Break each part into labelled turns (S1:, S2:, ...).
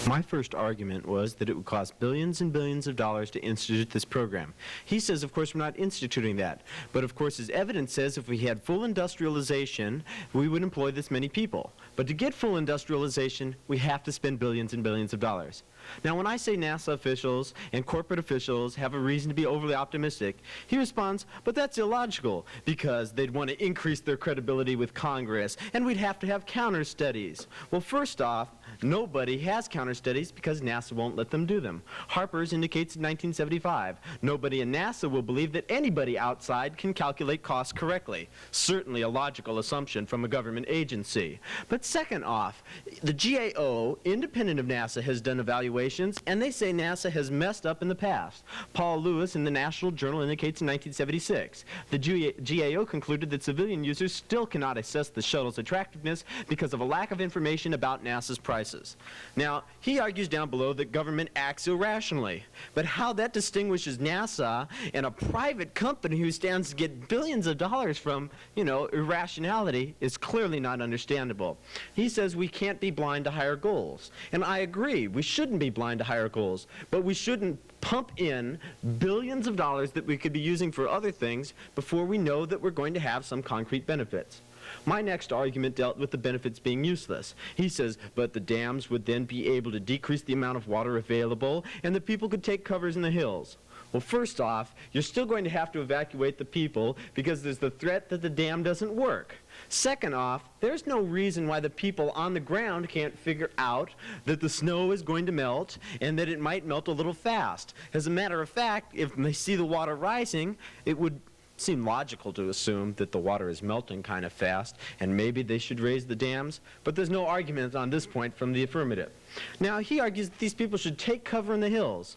S1: My first argument was that it would cost billions and billions of dollars to institute this program. He says, of course, we're not instituting that. But, of course, his evidence says if we had full industrialization, we would employ this many people. But to get full industrialization, we have to spend billions and billions of dollars. Now, when I say NASA officials and corporate officials have a reason to be overly optimistic, he responds, but that's illogical, because they'd want to increase their credibility with Congress, and we'd have to have counter studies. Well, first off, nobody has counter studies because NASA won't let them do them. Harper's indicates in 1975, nobody in NASA will believe that anybody outside can calculate costs correctly. Certainly a logical assumption from a government agency. But second off, the GAO, independent of NASA, has done evaluations, and they say NASA has messed up in the past. Paul Lewis in the National Journal indicates in 1976, the GAO concluded that civilian users still cannot assess the shuttle's attractiveness because of a lack of information about NASA's prices. Now, he argues down below that government acts irrationally, but how that distinguishes NASA and a private company who stands to get billions of dollars from, irrationality is clearly not understandable. He says we can't be blind to higher goals, and I agree, we shouldn't be blind to higher goals, but we shouldn't pump in billions of dollars that we could be using for other things before we know that we're going to have some concrete benefits. My next argument dealt with the benefits being useless. He says, but the dams would then be able to decrease the amount of water available, and the people could take covers in the hills. Well, first off, you're still going to have to evacuate the people because there's the threat that the dam doesn't work. Second off, there's no reason why the people on the ground can't figure out that the snow is going to melt and that it might melt a little fast. As a matter of fact, if they see the water rising, it would seem logical to assume that the water is melting kind of fast and maybe they should raise the dams, but there's no argument on this point from the affirmative. Now, he argues that these people should take cover in the hills.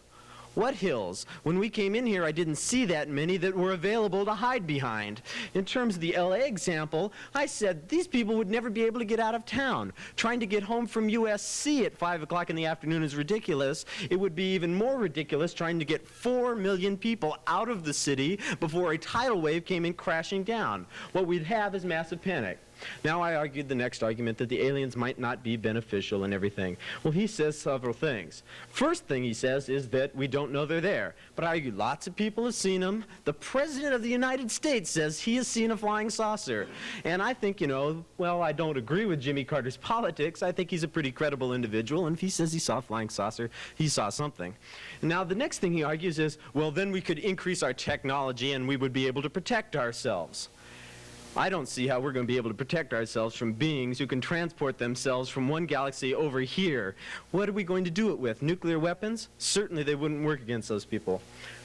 S1: What hills? When we came in here, I didn't see that many that were available to hide behind. In terms of the LA example, I said these people would never be able to get out of town. Trying to get home from USC at 5 o'clock in the afternoon is ridiculous. It would be even more ridiculous trying to get 4 million people out of the city before a tidal wave came in crashing down. What we'd have is massive panic. Now, I argued the next argument that the aliens might not be beneficial and everything. Well, he says several things. First thing he says is that we don't know they're there. But I argued lots of people have seen them. The President of the United States says he has seen a flying saucer. And I think, well, I don't agree with Jimmy Carter's politics. I think he's a pretty credible individual. And if he says he saw a flying saucer, he saw something. And now, the next thing he argues is, well, then we could increase our technology and we would be able to protect ourselves. I don't see how we're going to be able to protect ourselves from beings who can transport themselves from one galaxy over here. What are we going to do it with? Nuclear weapons? Certainly they wouldn't work against those people.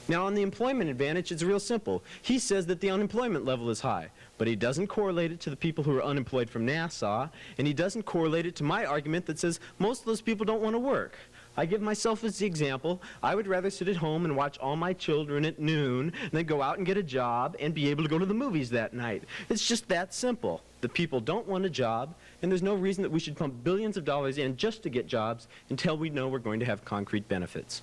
S1: Now, on the employment advantage, it's real simple. He says that the unemployment level is high, but he doesn't correlate it to the people who are unemployed from NASA, and he doesn't correlate it to my argument that says most of those people don't want to work. I give myself as the example. I would rather sit at home and watch all my children at noon than go out and get a job and be able to go to the movies that night. It's just that simple. The people don't want a job, and there's no reason that we should pump billions of dollars in just to get jobs until we know we're going to have concrete benefits.